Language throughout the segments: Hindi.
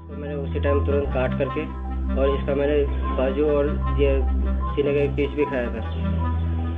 तो मैंने उसी टाइम तुरंत काट करके और इसका मैंने बाजू और ये सीने का एक पीस भी खाया था।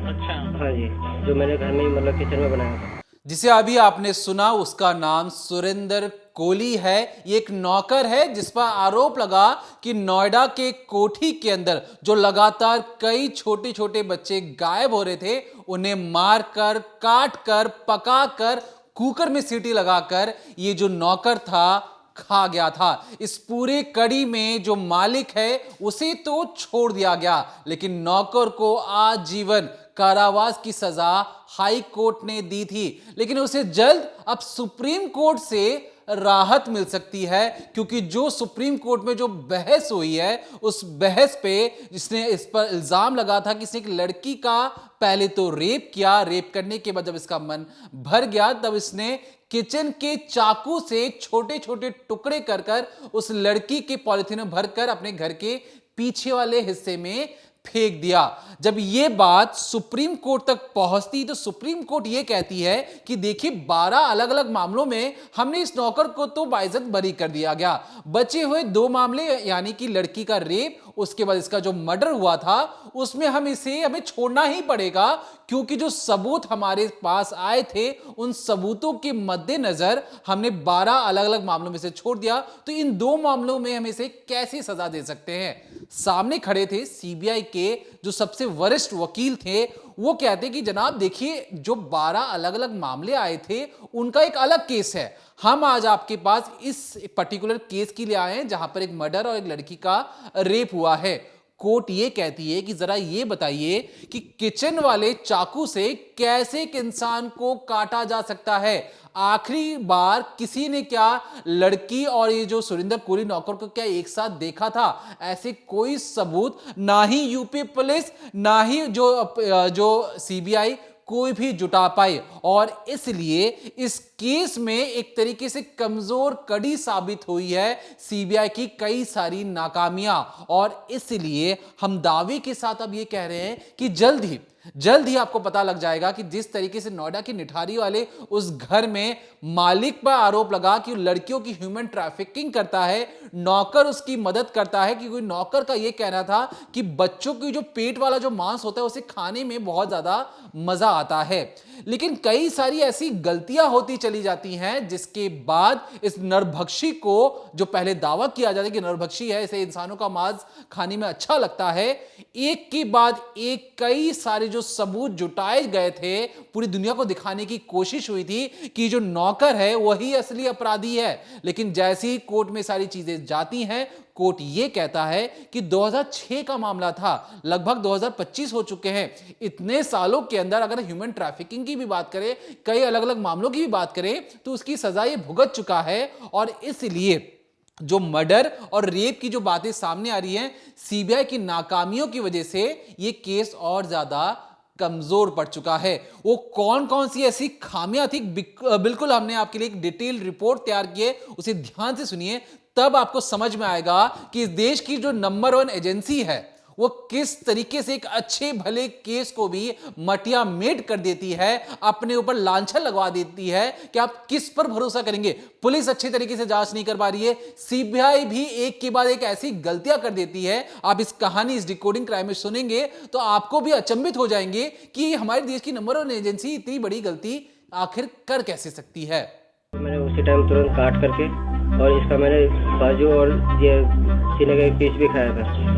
अच्छा। हाँ जी, जो मैंने घर में ही मतलब किचन में बनाया था। जिसे अभी आपने सुना उसका नाम सुरेंद्र कोली है। ये एक नौकर है जिस पर आरोप लगा कि नोएडा के कोठी के अंदर जो लगातार कई छोटे छोटे बच्चे गायब हो रहे थे उन्हें मारकर, काटकर, पकाकर, कुकर में सीटी लगाकर ये जो नौकर था खा गया था। इस पूरे कड़ी में जो मालिक है उसे तो छोड़ दिया गया, लेकिन नौकर को आजीवन कारावास की सजा हाई कोर्ट ने दी थी। लेकिन उसे जल्द अब सुप्रीम कोर्ट से राहत मिल सकती है, क्योंकि जो सुप्रीम कोर्ट में जो बहस हुई है उस बहस पे जिसने इस पर इल्जाम लगा था कि इसने एक लड़की का पहले तो रेप किया, रेप करने के बाद जब इसका मन भर गया तब इसने किचन के चाकू से छोटे छोटे टुकड़े कर कर उस लड़की के पॉलिथीन में भरकर अपने घर के पीछे वाले हिस्से में फेंक दिया। जब यह बात सुप्रीम कोर्ट तक पहुंचती तो सुप्रीम कोर्ट यह कहती है कि देखिए 12 अलग अलग मामलों में हमने इस नौकर को तो बाइज्जत बरी कर दिया गया, बचे हुए 2 मामले यानी कि लड़की का रेप, उसके बाद इसका जो मर्डर हुआ था उसमें हमें छोड़ना ही पड़ेगा, क्योंकि जो सबूत हमारे पास आए थे उन सबूतों के मद्देनजर हमने 12 अलग अलग मामलों में से छोड़ दिया। तो इन 2 मामलों में हम इसे कैसे सजा दे सकते हैं? सामने खड़े थे सीबीआई के जो सबसे वरिष्ठ वकील थे, वो कहते कि जनाब देखिए जो 12 अलग अलग मामले आए थे उनका एक अलग केस है। हम आज आपके पास इस पर्टिकुलर केस के लिए आए हैं जहां पर एक मर्डर और एक लड़की का रेप हुआ है। कोर्ट ये कहती है कि जरा ये बताइए कि किचन वाले चाकू से कैसे एक इंसान को काटा जा सकता है? आखिरी बार किसी ने क्या लड़की और ये जो सुरेंद्र कोली नौकर को क्या एक साथ देखा था? ऐसे कोई सबूत ना ही यूपी पुलिस ना ही जो सीबीआई कोई भी जुटा पाए, और इसलिए इस केस में एक तरीके से कमजोर कड़ी साबित हुई है सीबीआई की कई सारी नाकामियां। और इसलिए हम दावे के साथ अब ये कह रहे हैं कि जल्द ही आपको पता लग जाएगा कि जिस तरीके से नोएडा की निठारी वाले उस घर में मालिक पर आरोप लगा कि लड़कियों की ह्यूमन ट्रैफिकिंग करता है, नौकर उसकी मदद करता है, कि कोई नौकर का यह कहना था कि बच्चों की जो पेट वाला जो मांस होता है उसे खाने में बहुत ज्यादा मजा आता है। लेकिन कई सारी ऐसी गलतियां होती चली जाती हैं जिसके बाद इस नरभक्षी को, जो पहले दावा किया जाता है कि नरभक्षी है, इसे इंसानों का मांस खाने में अच्छा लगता है, एक के बाद एक कई सारे जो सबूत जुटाए गए थे, पूरी दुनिया को दिखाने की कोशिश हुई थी कि जो नौकर है वही असली अपराधी है। लेकिन जैसे ही कोर्ट में सारी चीजें जाती हैं, कोर्ट यह कहता है कि 2006 का मामला था, लगभग 2025 हो चुके हैं। इतने सालों के अंदर अगर ह्यूमन ट्रैफिकिंग की भी बात करें, कई अलग अलग मामलों की भी बात करें, तो उसकी सजा ये भुगत चुका है। और इसलिए जो मर्डर और रेप की जो बातें सामने आ रही हैं, सीबीआई की नाकामियों की वजह से ये केस और ज्यादा कमजोर पड़ चुका है। वो कौन कौन सी ऐसी खामियां थी, बिल्कुल हमने आपके लिए एक डिटेल रिपोर्ट तैयार की है, उसे ध्यान से सुनिए, तब आपको समझ में आएगा कि इस देश की जो नंबर 1 एजेंसी है वो किस तरीके से एक अच्छे भले केस को भी मटिया मेट कर देती है, अपने ऊपर लांछन लगवा देती है कि आप किस पर भरोसा करेंगे। पुलिस अच्छे तरीके से जांच नहीं कर पा रही है, सीबीआई भी एक के बाद एक ऐसी गलतियां कर देती है। आप इस कहानी, इस डिकोडिंग क्राइम में सुनेंगे तो आपको भी अचंभित हो जाएंगे कि हमारे देश की नंबर 1 एजेंसी इतनी बड़ी गलती आखिर कर कैसे सकती है। मैंने उसी टाइम तुरंत काट करके और इसका मैंने बाजू और ये सीने का एक पीस भी खाया था।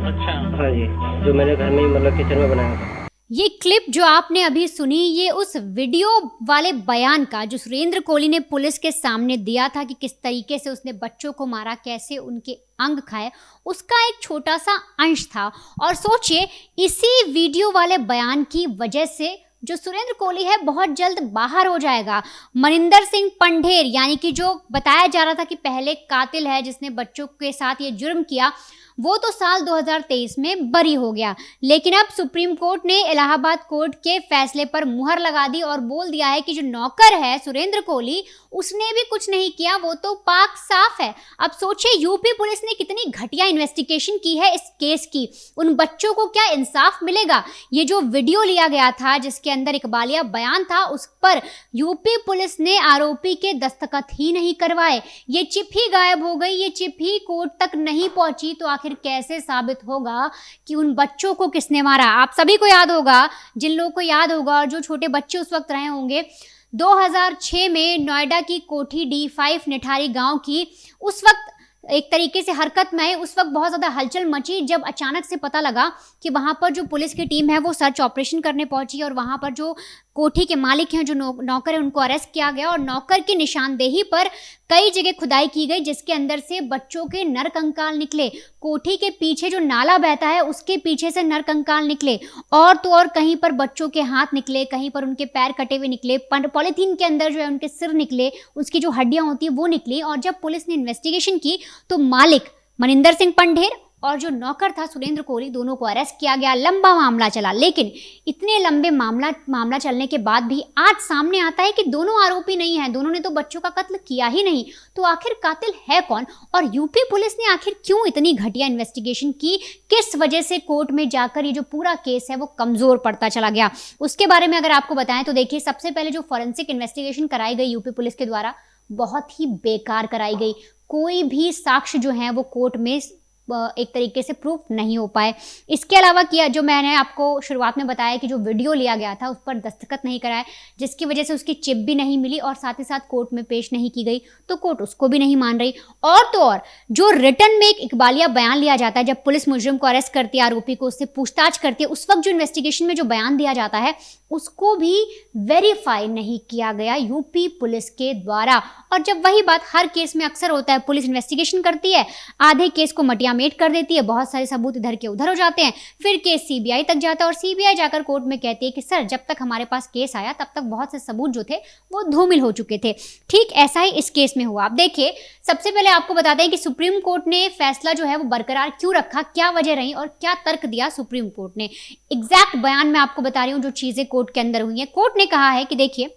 अच्छा। हाँ जी, जो मैंने घर में ही मतलब किचन में बनाया था। ये क्लिप जो आपने अभी सुनी, ये उस वीडियो वाले बयान का जो सुरेंद्र कोली ने पुलिस के सामने दिया था कि किस तरीके से उसने बच्चों को मारा, कैसे उनके अंग खाए, उसका एक छोटा सा अंश था। और सोचिए, इसी वीडियो वाले बयान की वजह से जो सुरेंद्र कोली है बहुत जल्द बाहर हो जाएगा। मनिंदर सिंह पंढेर, यानी कि जो बताया जा रहा था कि पहले कातिल है जिसने बच्चों के साथ ये जुर्म किया, वो तो साल 2023 में बरी हो गया। लेकिन अब सुप्रीम कोर्ट ने इलाहाबाद कोर्ट के फैसले पर मुहर लगा दी और बोल दिया है कि जो नौकर है सुरेंद्र कोहली, उसने भी कुछ नहीं किया, वो तो पाक साफ है। अब सोचिए यूपी पुलिस ने कितनी घटिया इन्वेस्टिगेशन की है इस केस की। उन बच्चों को क्या इंसाफ मिलेगा? ये जो वीडियो लिया गया था जिसके अंदर इकबालिया बयान था, उस पर यूपी पुलिस ने आरोपी के दस्तखत ही नहीं करवाए। ये चिप ही गायब हो गई, ये चिप ही कोर्ट तक नहीं पहुंची। तो आखिर कैसे साबित होगा कि उन बच्चों को किसने मारा? आप सभी को याद होगा, जिन लोगों को याद होगा, जो छोटे बच्चे उस वक्त रहे होंगे, 2006 में नोएडा की कोठी D5 निठारी गांव की उस वक्त एक तरीके से हरकत में आई। उस वक्त बहुत ज़्यादा हलचल मची जब अचानक से पता लगा कि वहां पर जो पुलिस की टीम है वो सर्च ऑपरेशन करने पहुंची और वहां पर जो कोठी के मालिक हैं, जो नौकर है, उनको अरेस्ट किया गया और नौकर की निशानदेही पर कई जगह खुदाई की गई जिसके अंदर से बच्चों के नर कंकाल निकले। कोठी के पीछे जो नाला बहता है उसके पीछे से नर कंकाल निकले, और तो और कहीं पर बच्चों के हाथ निकले, कहीं पर उनके पैर कटे हुए निकले, पॉलीथीन के अंदर जो है उनके सिर निकले, उसकी जो हड्डियां होती है वो निकली। और जब पुलिस ने इन्वेस्टिगेशन की तो मालिक मनिंदर सिंह पंढेर और जो नौकर था सुरेंद्र कोहली, दोनों को अरेस्ट किया गया। लंबा मामला चला, लेकिन इतने लंबे मामला चलने के बाद भी आज सामने आता है कि दोनों आरोपी नहीं हैं, दोनों ने तो बच्चों का कत्ल किया ही नहीं। तो आखिर कातिल है कौन? और यूपी पुलिस ने आखिर क्यों इतनी घटिया इन्वेस्टिगेशन की? किस वजह से कोर्ट में जाकर ये जो पूरा केस है वो कमजोर पड़ता चला गया? उसके बारे में अगर आपको बताएं तो देखिए, सबसे पहले जो फॉरेंसिक इन्वेस्टिगेशन कराई गई यूपी पुलिस के द्वारा, बहुत ही बेकार कराई गई। कोई भी साक्ष्य जो है वो कोर्ट में एक तरीके से प्रूफ नहीं हो पाए। इसके अलावा किया, जो मैंने आपको शुरुआत में बताया कि जो वीडियो लिया गया था उस पर दस्तखत नहीं कराए, जिसकी वजह से उसकी चिप भी नहीं मिली और साथ ही साथ कोर्ट में पेश नहीं की गई, तो कोर्ट उसको भी नहीं मान रही। और तो और जो रिटर्न में एक इकबालिया बयान लिया जाता है, जब पुलिस मुजरिम को अरेस्ट करती है, आरोपी को, उससे पूछताछ करती है, उस वक्त जो इन्वेस्टिगेशन में जो बयान दिया जाता है उसको भी वेरीफाई नहीं किया गया यूपी पुलिस के द्वारा। और जब वही बात हर केस में अक्सर होता है, पुलिस इन्वेस्टिगेशन करती है, आधे केस को मटियामेट कर देती है, बहुत सारे सबूत इधर के उधर हो जाते हैं, फिर केस सीबीआई तक जाता है और सीबीआई जाकर कोर्ट में कहती है कि सर, जब तक हमारे पास केस आया तब तक बहुत से सबूत जो थे वो धूमिल हो चुके थे। ठीक ऐसा ही इस केस में हुआ। आप देखिए, सबसे पहले आपको बताते हैं कि सुप्रीम कोर्ट ने फैसला जो है वो बरकरार क्यों रखा, क्या वजह रही और क्या तर्क दिया सुप्रीम कोर्ट ने। एग्जैक्ट बयान में आपको बता रही हूं जो चीजें कोर्ट के अंदर हुई हैं। कोर्ट ने कहा है कि देखिए,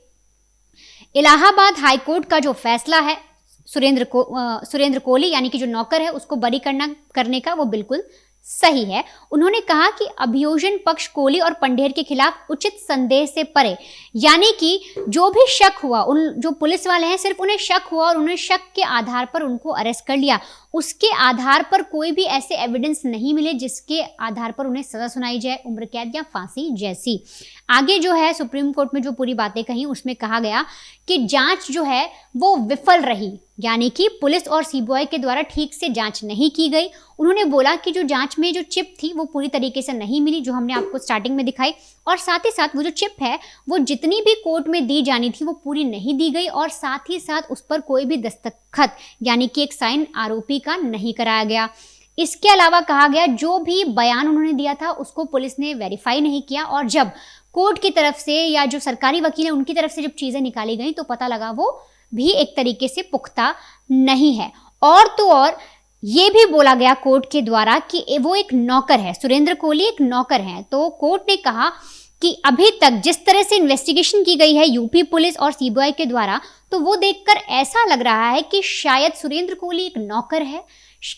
इलाहाबाद हाई कोर्ट का जो फैसला है सुरेंद्र कोहली यानी कि जो नौकर है उसको बरी करने का, वो बिल्कुल सही है। उन्होंने कहा कि अभियोजन पक्ष कोहली और पंढेर के खिलाफ उचित संदेह से परे, यानी कि जो भी शक हुआ, उन जो पुलिस वाले हैं सिर्फ उन्हें शक हुआ और उन्हें शक के आधार पर उनको अरेस्ट कर लिया। उसके आधार पर कोई भी ऐसे एविडेंस नहीं मिले जिसके आधार पर उन्हें सजा सुनाई जाए, उम्र कैद या फांसी जैसी। आगे जो है सुप्रीम कोर्ट में जो पूरी बातें कही उसमें कहा गया कि जांच जो है वो विफल रही, यानी कि पुलिस और सीबीआई के द्वारा ठीक से जांच नहीं की गई। उन्होंने बोला कि जो जांच में जो चिप थी वो पूरी तरीके से नहीं मिली, जो हमने आपको स्टार्टिंग में दिखाई, और साथ ही साथ वो जो चिप है वो जितनी भी कोर्ट में दी जानी थी वो पूरी नहीं दी गई, और साथ ही साथ उस पर कोई भी दस्तखत यानी कि एक साइन आरोपी का नहीं कराया गया। इसके अलावा कहा गया जो भी बयान उन्होंने दिया था उसको पुलिस ने वेरीफाई नहीं किया, और जब कोर्ट की तरफ से या जो सरकारी वकील है उनकी तरफ से जब चीजें निकाली गई तो पता लगा वो भी एक तरीके से पुख्ता नहीं है। और तो और ये भी बोला गया कोर्ट के द्वारा कि वो एक नौकर है, सुरेंद्र कोहली एक नौकर है। तो कोर्ट ने कहा कि अभी तक जिस तरह से इन्वेस्टिगेशन की गई है यूपी पुलिस और सीबीआई के द्वारा, तो वो देखकर ऐसा लग रहा है कि शायद सुरेंद्र कोहली एक नौकर है,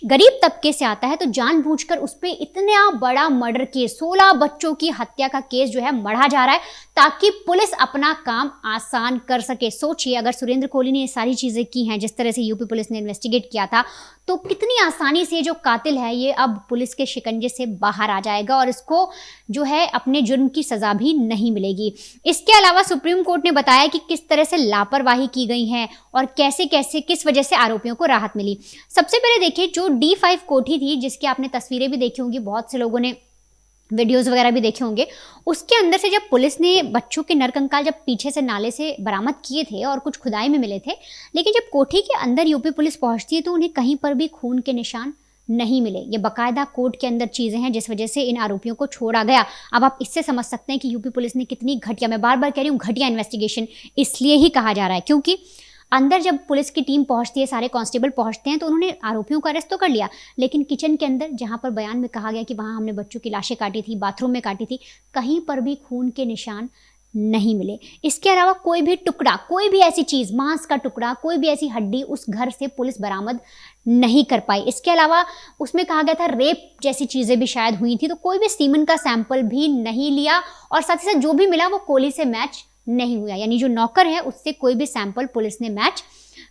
गरीब तबके से आता है, तो जानबूझकर उस पर इतना बड़ा मर्डर केस, 16 बच्चों की हत्या का केस जो है मढ़ा जा रहा है ताकि पुलिस अपना काम आसान कर सके। सोचिए, अगर सुरेंद्र कोहली ने ये सारी चीजें की हैं जिस तरह से यूपी पुलिस ने इन्वेस्टिगेट किया था, तो कितनी आसानी से जो कातिल है ये अब पुलिस के शिकंजे से बाहर आ जाएगा और इसको जो है अपने जुर्म की सजा भी नहीं मिलेगी। इसके अलावा सुप्रीम कोर्ट ने बताया कि किस तरह से लापरवाही की गई है और कैसे कैसे किस वजह से आरोपियों को राहत मिली। सबसे पहले देखिए, जो D5 कोठी थी जिसकी आपने तस्वीरें भी देखी होंगी, बहुत से लोगों ने वीडियोस वगैरह भी देखे होंगे, उसके अंदर से जब पुलिस ने बच्चों के नरकंकाल जब पीछे से नाले से बरामद किए थे और कुछ खुदाई में मिले थे, लेकिन जब कोठी के अंदर यूपी पुलिस पहुंचती है तो उन्हें कहीं पर भी खून के निशान नहीं मिले। ये बाकायदा कोर्ट के अंदर चीजें हैं जिस वजह से इन आरोपियों को छोड़ा गया। अब आप इससे समझ सकते हैं कि यूपी पुलिस ने कितनी घटिया, मैं बार बार कह रही हूँ घटिया इन्वेस्टिगेशन इसलिए ही कहा जा रहा है क्योंकि अंदर जब पुलिस की टीम पहुंचती है, सारे कांस्टेबल पहुंचते हैं, तो उन्होंने आरोपियों को अरेस्ट तो कर लिया, लेकिन किचन के अंदर जहां पर बयान में कहा गया कि वहां हमने बच्चों की लाशें काटी थी, बाथरूम में काटी थी, कहीं पर भी खून के निशान नहीं मिले। इसके अलावा कोई भी टुकड़ा, कोई भी ऐसी चीज़, मांस का टुकड़ा, कोई भी ऐसी हड्डी उस घर से पुलिस बरामद नहीं कर पाई। इसके अलावा उसमें कहा गया था रेप जैसी चीज़ें भी शायद हुई थी, तो कोई भी सीमन का सैंपल भी नहीं लिया, और साथ ही साथ जो भी मिला वो कोली से मैच नहीं हुआ, यानी जो नौकर है उससे कोई भी सैंपल पुलिस ने मैच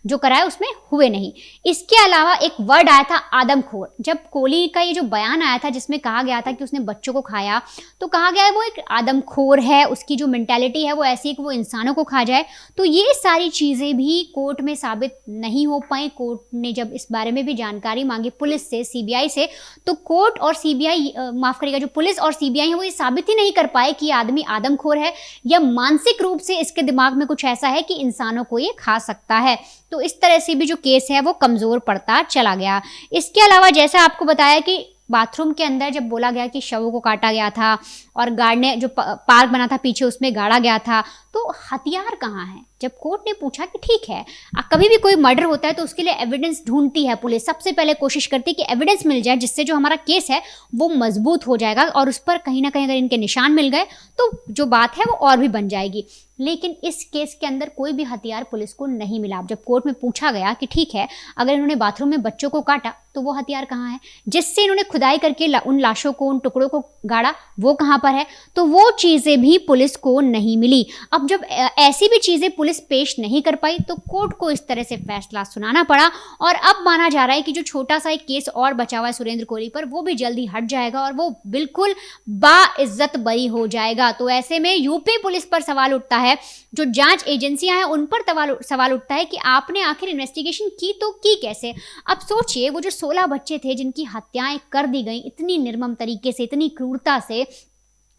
जो कराया उसमें हुए नहीं। इसके अलावा एक वर्ड आया था आदमखोर। जब कोली का ये जो बयान आया था जिसमें कहा गया था कि उसने बच्चों को खाया, तो कहा गया है वो एक आदमखोर है, उसकी जो मेंटालिटी है वो ऐसी है कि वो इंसानों को खा जाए। तो ये सारी चीज़ें भी कोर्ट में साबित नहीं हो पाई। कोर्ट ने जब इस बारे में भी जानकारी मांगी पुलिस से, सीबीआई से, तो कोर्ट और सीबीआई, माफ करिएगा, जो पुलिस और सीबीआई है वो ये साबित ही नहीं कर पाए कि आदमी आदमखोर है या मानसिक रूप से इसके दिमाग में कुछ ऐसा है कि इंसानों को ये खा सकता है। तो इस तरह से भी जो केस है वो कमज़ोर पड़ता चला गया। इसके अलावा जैसा आपको बताया कि बाथरूम के अंदर जब बोला गया कि शवों को काटा गया था और गाड़ने जो पार्क बना था पीछे उसमें गाड़ा गया था, तो हथियार कहाँ है? जब कोर्ट ने पूछा कि ठीक है, कभी भी कोई मर्डर होता है तो उसके लिए एविडेंस ढूंढती है पुलिस, सबसे पहले कोशिश करती है कि एविडेंस मिल जाए जिससे जो हमारा केस है वो मजबूत हो जाएगा, और उस पर कहीं ना कहीं अगर इनके निशान मिल गए तो जो बात है वो और भी बन जाएगी। लेकिन इस केस के अंदर कोई भी हथियार पुलिस को नहीं मिला। जब कोर्ट में पूछा गया कि ठीक है, अगर इन्होंने बाथरूम में बच्चों को काटा तो वो हथियार कहाँ है जिससे इन्होंने खुदाई करके उन लाशों को, उन टुकड़ों को गाड़ा, वो कहाँ पर है? तो वो चीज़ें भी पुलिस को नहीं मिली। अब जब ऐसी भी चीज़ें पुलिस पेश नहीं कर पाई तो कोर्ट को इस तरह से फैसला सुनाना पड़ा, और अब माना जा रहा है कि जो छोटा सा एक केस और बचा हुआ है सुरेंद्र कोहली पर, वो भी जल्दी हट जाएगा और वो बिल्कुल बाइज्जत बरी हो जाएगा। तो ऐसे में यूपी पुलिस पर सवाल उठता है, जो जांच एजेंसियां हैं उन पर सवाल उठता है कि आपने आखिर इन्वेस्टिगेशन की तो की कैसे? अब सोचिए, वो जो 16 बच्चे थे जिनकी हत्याएं कर दी गई इतनी निर्मम तरीके से, इतनी क्रूरता से,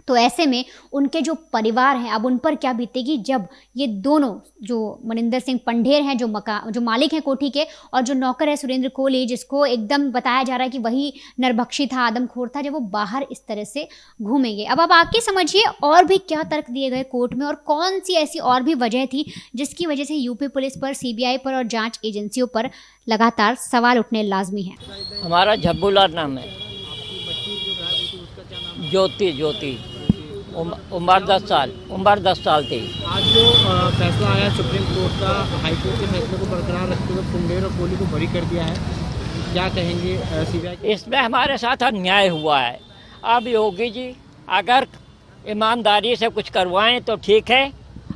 तो ऐसे में उनके जो परिवार हैं अब उन पर क्या बीतेगी जब ये दोनों, जो मनिंदर सिंह पंढेर हैं जो मालिक हैं कोठी के, और जो नौकर है सुरेंद्र कोहली जिसको एकदम बताया जा रहा है कि वही नरभक्षी था, आदमखोर था, जब वो बाहर इस तरह से घूमेंगे। अब आप आके समझिए और भी क्या तर्क दिए गए कोर्ट में, और कौन सी ऐसी और भी वजह थी जिसकी वजह से यूपी पुलिस पर, सीबीआई पर और जाँच एजेंसियों पर लगातार सवाल उठने लाजमी है। हमारा झब्बूलाल नाम है, ज्योति उम्र 10 साल थी। आज जो फैसला आया सुप्रीम कोर्ट का, हाई कोर्ट के फैसले को बरकरार रखते हुए पंढेर और कोहली को बरी कर दिया है, क्या कहेंगे सीबीआई? इसमें हमारे साथ अन्याय हुआ है। अब योगी जी अगर ईमानदारी से कुछ करवाएं तो ठीक है,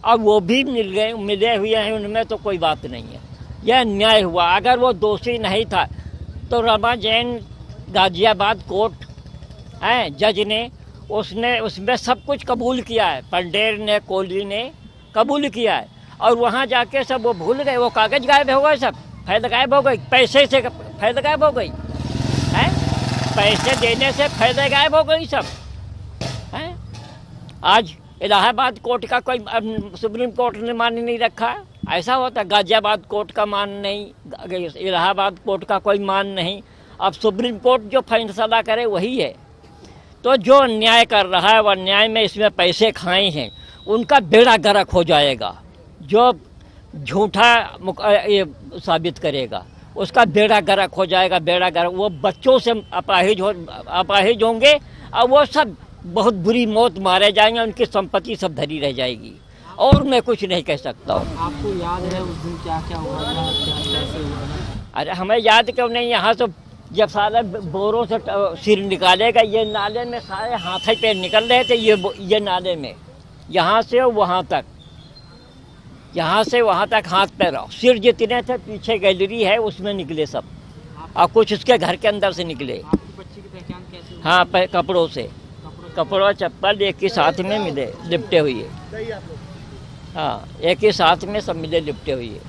अब वो भी मिले हुए हैं उनमें, तो कोई बात नहीं है। यह अन्याय हुआ। अगर वो दोषी नहीं था तो रमा जैन गाजियाबाद कोर्ट है, जज ने उसमें सब कुछ कबूल किया है, पंढेर ने, कोहली ने कबूल किया है, और वहाँ जाके सब वो भूल गए, वो कागज़ गायब हो गए, सब फैल गायब हो गई, पैसे से फैल गायब हो गई है, पैसे देने से फैल गायब हो गई सब है। आज इलाहाबाद कोर्ट का कोई सुप्रीम कोर्ट ने मान नहीं रखा, ऐसा होता। गाजियाबाद कोर्ट का मान नहीं, इलाहाबाद कोर्ट का कोई मान नहीं। अब सुप्रीम कोर्ट जो फैसला करे वही है। तो जो अन्याय कर रहा है, वह अन्याय में इसमें पैसे खाए हैं, उनका बेड़ा गर्क हो जाएगा। जो झूठा ये साबित करेगा उसका बेड़ा गर्क हो जाएगा, बेड़ा गर्क। वो बच्चों से अपाहिज होंगे और वो सब बहुत बुरी मौत मारे जाएंगे, उनकी संपत्ति सब धरी रह जाएगी, और मैं कुछ नहीं कह सकता हूँ। आपको याद है उस दिन क्या क्या हुआ था, कैसे हुआ? अरे हमें याद क्यों नहीं, यहाँ तो जब सारे बोरों से सिर निकालेगा, ये नाले में सारे हाथ पैर निकल रहे थे, ये नाले में, यहाँ से वहाँ तक, यहाँ से वहाँ तक हाथ पैर, सिर जितने थे, पीछे गैलरी है उसमें निकले सब, और कुछ उसके घर के अंदर से निकले। आपकी बच्ची की पहचान कैसे हुई? हाँ, कपड़ों से, कपड़ों चप्पल एक ही साथ में मिले, लिपटे हुए। हाँ, एक ही साथ में सब मिले, लिपटे हुए।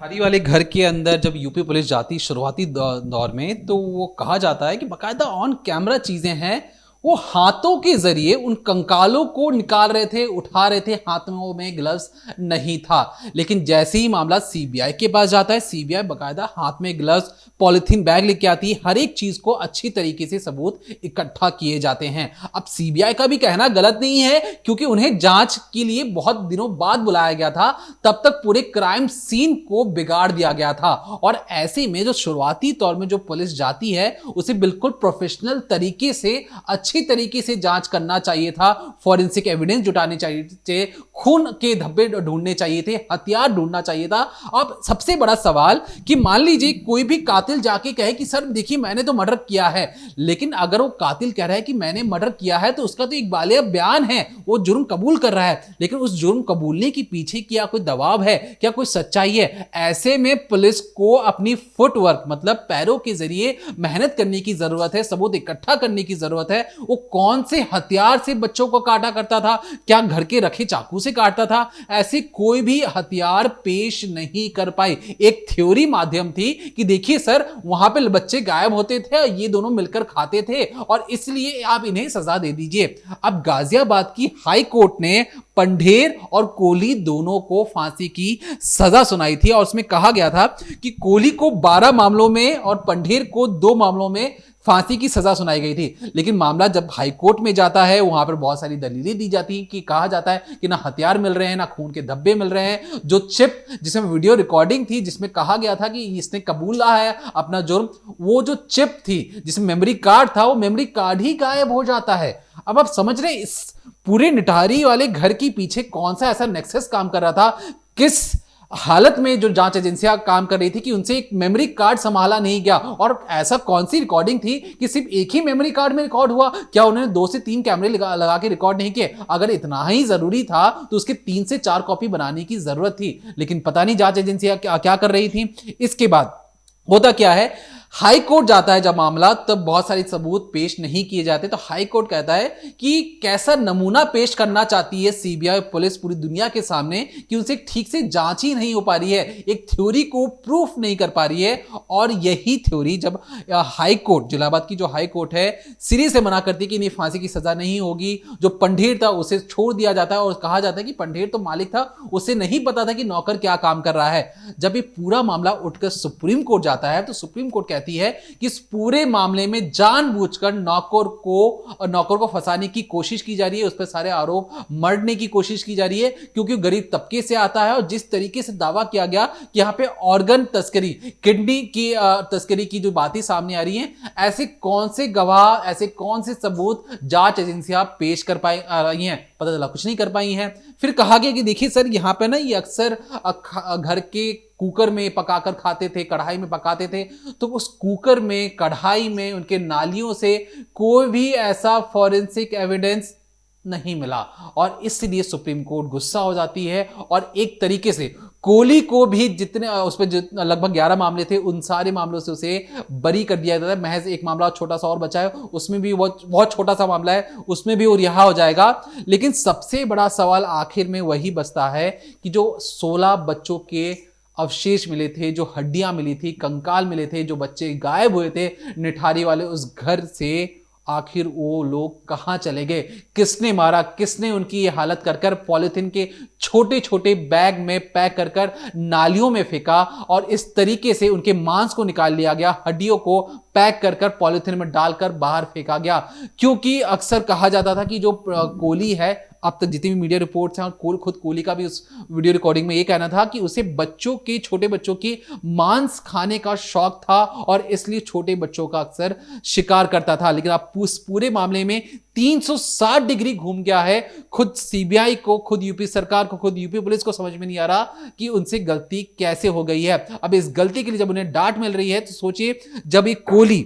हरी वाले घर के अंदर जब यूपी पुलिस जाती शुरुआती दौर में, तो वो कहा जाता है कि बाकायदा ऑन कैमरा चीज़ें हैं वो हाथों के जरिए उन कंकालों को निकाल रहे थे, उठा रहे थे, हाथों में ग्लव्स नहीं था। लेकिन जैसे ही मामला सीबीआई के पास जाता है, सीबीआई बकायदा हाथ में ग्लव्स, पॉलिथीन बैग लेके आती है, हर एक चीज को अच्छी तरीके से सबूत इकट्ठा किए जाते हैं। अब सीबीआई का भी कहना गलत नहीं है, क्योंकि उन्हें जांच के लिए बहुत दिनों बाद बुलाया गया था, तब तक पूरे क्राइम सीन को बिगाड़ दिया गया था। और ऐसे में जो शुरुआती तौर में जो पुलिस जाती है, उसे बिल्कुल प्रोफेशनल तरीके से, अच्छी तरीके से जांच करना चाहिए था, फॉरेंसिक एविडेंस जुटाने चाहिए थे, खून के धब्बे ढूंढने चाहिए थे, हथियार ढूंढना चाहिए था। अब सबसे बड़ा सवाल कि मान लीजिए कोई भी कातिल जाके कहे कि सर देखिए मैंने तो मर्डर किया है, लेकिन अगर वो कातिल कह रहा है कि मैंने मर्डर किया है तो उसका तो एक बालिया बयान है, वो जुर्म कबूल कर रहा है, लेकिन उस जुर्म कबूलने के पीछे क्या कोई दबाव है, क्या कोई सच्चाई है? ऐसे में पुलिस को अपनी फुटवर्क मतलब पैरों के जरिए मेहनत करने की जरूरत है, सबूत इकट्ठा करने की जरूरत है। वो कौन से हथियार से बच्चों को काटा करता था, क्या घर के रखे चाकू से काटता था? ऐसे कोई भी हथियार पेश नहीं कर पाए। एक थ्योरी माध्यम थी कि देखिए सर वहां पे बच्चे गायब होते थे, ये दोनों मिलकर खाते थे और इसलिए आप इन्हें सजा दे दीजिए। अब गाजियाबाद की हाई कोर्ट ने पंढेर और कोहली दोनों को फांसी की सजा सुनाई थी और उसमें कहा गया था कि कोहली को 12 मामलों में और पंढेर को 2 मामलों में फांसी की सजा सुनाई गई थी। लेकिन मामला जब हाई कोर्ट में जाता है, वहां पर बहुत सारी दलीलें दी जाती हैं कि कहा जाता है कि ना हथियार मिल रहे हैं, ना खून के धब्बे मिल रहे हैं। जो चिप जिसमें वीडियो रिकॉर्डिंग थी, जिसमें कहा गया था कि इसने कबूला है अपना जुर्म, वो जो चिप थी जिसमें मेमोरी कार्ड था, वो मेमोरी कार्ड ही गायब हो जाता है। अब आप समझ रहे इस पूरे निठारी वाले घर के पीछे कौन सा ऐसा नेक्सस काम कर रहा था, किस हालत में जो जांच एजेंसियां काम कर रही थी कि उनसे एक मेमोरी कार्ड संभाला नहीं गया। और ऐसा कौन सी रिकॉर्डिंग थी कि सिर्फ एक ही मेमोरी कार्ड में रिकॉर्ड हुआ? क्या उन्होंने 2 से 3 कैमरे लगा के रिकॉर्ड नहीं किए? अगर इतना ही जरूरी था तो उसके 3 से 4 कॉपी बनाने की जरूरत थी। लेकिन पता नहीं जांच एजेंसियां क्या कर रही थी। इसके बाद होता क्या है, हाई कोर्ट जाता है जब मामला, तब बहुत सारे सबूत पेश नहीं किए जाते। तो हाई कोर्ट कहता है कि कैसा नमूना पेश करना चाहती है सीबीआई पुलिस पूरी दुनिया के सामने कि उनसे ठीक से जांच ही नहीं हो पा रही है, एक थ्योरी को प्रूफ नहीं कर पा रही है। और यही थ्योरी जब हाई कोर्ट, इलाहाबाद की जो हाई कोर्ट है, सिरे से मना करती है कि नहीं फांसी की सजा नहीं होगी। जो पंढेर था उसे छोड़ दिया जाता है और कहा जाता है कि पंढेर तो मालिक था, उसे नहीं पता था कि नौकर क्या काम कर रहा है। जब ये पूरा मामला उठकर सुप्रीम कोर्ट जाता है तो सुप्रीम कोर्ट कहती है कि इस पूरे मामले में जानबूझकर नौकर को फंसाने की कोशिश की जा रही है, उस पर सारे आरोप मढ़ने की कोशिश की जा रही है, क्योंकि गरीब तबके से आता है। और जिस तरीके से दावा किया गया कि यहां पे ऑर्गन तस्करी, किडनी की तस्करी की जो बातें सामने आ रही हैं, ऐसे कौन से गवाह, ऐसे कौन से सबूत जांच एजेंसियां पेश कर पाई आ रही हैं? पता चला कुछ नहीं कर पाई हैं। फिर कहा गया कि देखिए सर यहां पे ना ये अक्सर घर के कुकर में पकाकर खाते थे, कढ़ाई में पकाते थे, तो उस कुकर में, कढ़ाई में, उनके नालियों से कोई भी ऐसा फॉरेंसिक एविडेंस नहीं मिला। और इसलिए सुप्रीम कोर्ट गुस्सा हो जाती है और एक तरीके से कोहली को भी जितने उस पर लगभग 11 मामले थे, उन सारे मामलों से उसे बरी कर दिया जाता है। महज एक मामला छोटा सा और बचा है, उसमें भी बहुत छोटा सा मामला है, उसमें भी वो रिहा हो जाएगा। लेकिन सबसे बड़ा सवाल आखिर में वही बचता है कि जो 16 बच्चों के अवशेष मिले थे, जो हड्डियां मिली थी, कंकाल मिले थे, जो बच्चे गायब हुए थे निठारी वाले उस घर से, आखिर वो लोग कहां चले गए? किसने मारा? किसने उनकी ये हालत कर पॉलिथीन के छोटे छोटे बैग में पैक कर नालियों में फेंका और इस तरीके से उनके मांस को निकाल लिया गया, हड्डियों को पैक कर पॉलिथीन में डालकर बाहर फेंका गया? क्योंकि अक्सर कहा जाता था कि जो कोहली है, अब तक जितनी भी मीडिया रिपोर्ट्स हैं और खुद कोहली का भी उस वीडियो रिकॉर्डिंग में ये कहना था कि उसे छोटे बच्चों की मांस खाने का शौक था और इसलिए छोटे बच्चों का अक्सर शिकार करता था। लेकिन अब उस पूरे मामले में 360 डिग्री घूम गया है। खुद सीबीआई को, खुद यूपी सरकार को, खुद यूपी पुलिस को समझ में नहीं आ रहा कि उनसे गलती कैसे हो गई है। अब इस गलती के लिए जब उन्हें डांट मिल रही है तो सोचिए, जब एक कोहली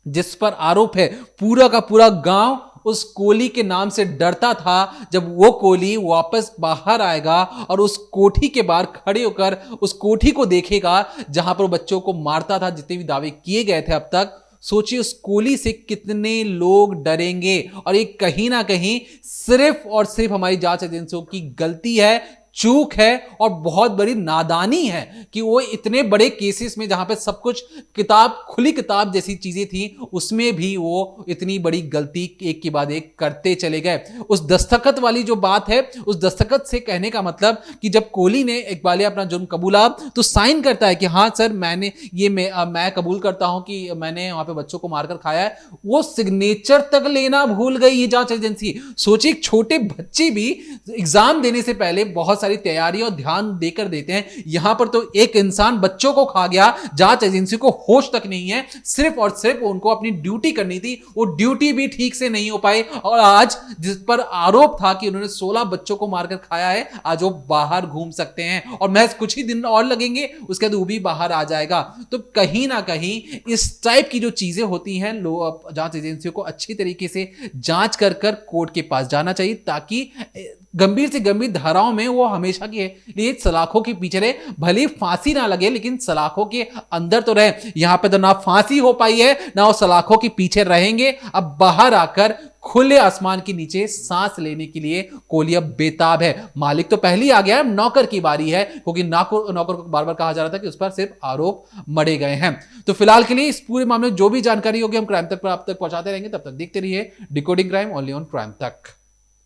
जिस पर आरोप है, पूरा का पूरा गांव उस कोहली के नाम से डरता था, जब वो कोहली वापस बाहर आएगा और उस कोठी के बाहर खड़े होकर उस कोठी को देखेगा जहां पर बच्चों को मारता था, जितने भी दावे किए गए थे अब तक, सोचिए उस कोहली से कितने लोग डरेंगे। और ये कहीं ना कहीं सिर्फ और सिर्फ हमारी जांच एजेंसियों की गलती है, चूक है और बहुत बड़ी नादानी है कि वो इतने बड़े केसेस में जहां पे सब कुछ खुली किताब जैसी चीजें थी उसमें भी वो इतनी बड़ी गलती एक के बाद एक करते चले गए। उस दस्तखत वाली जो बात है, उस दस्तखत से कहने का मतलब कि जब कोहली ने इकबाल अपना जुर्म कबूला तो साइन करता है कि हाँ सर मैं कबूल करता हूं कि मैंने वहां पे बच्चों को मारकर खाया है, वो सिग्नेचर तक लेना भूल गई ये जांच एजेंसी। सोचिए एक छोटे बच्चे भी एग्जाम देने से पहले बहुत सारी तैयारी और ध्यान देकर देते हैं, यहां पर तो एक इंसान बच्चों को खा गया, जांच एजेंसी को होश तक नहीं है, सिर्फ और सिर्फ उनको अपनी ड्यूटी करनी थी, वो ड्यूटी भी ठीक से नहीं हो पाई और आज जिस पर आरोप था कि उन्होंने 16 बच्चों को मारकर खाया है, आज वो बाहर घूम सकते हैं और महज कुछ ही दिन और लगेंगे उसके बाद वो भी बाहर आ जाएगा। तो कहीं ना कहीं इस टाइप की जो चीजें होती हैं जांच एजेंसियों को अच्छी तरीके से जांच कर कोर्ट के पास जाना चाहिए ताकि गंभीर से गंभीर धाराओं में वो हमेशा के लिए सलाखों के पीछे रहे, भले फांसी ना लगे लेकिन सलाखों के अंदर तो रहे। यहां पे तो ना फांसी हो पाई है ना वो सलाखों के पीछे रहेंगे। अब बाहर आकर खुले आसमान के नीचे सांस लेने के लिए कोहली अब बेताब है। मालिक तो पहले ही आ गया है, नौकर की बारी है, क्योंकि नौकर को बार बार कहा जा रहा था कि उस पर सिर्फ आरोप मढ़े गए हैं। तो फिलहाल के लिए इस पूरे मामले में जो भी जानकारी होगी हम क्राइम तक पहुंचाते रहेंगे। तब तक देखते रहिए decoding crime only on crime तक।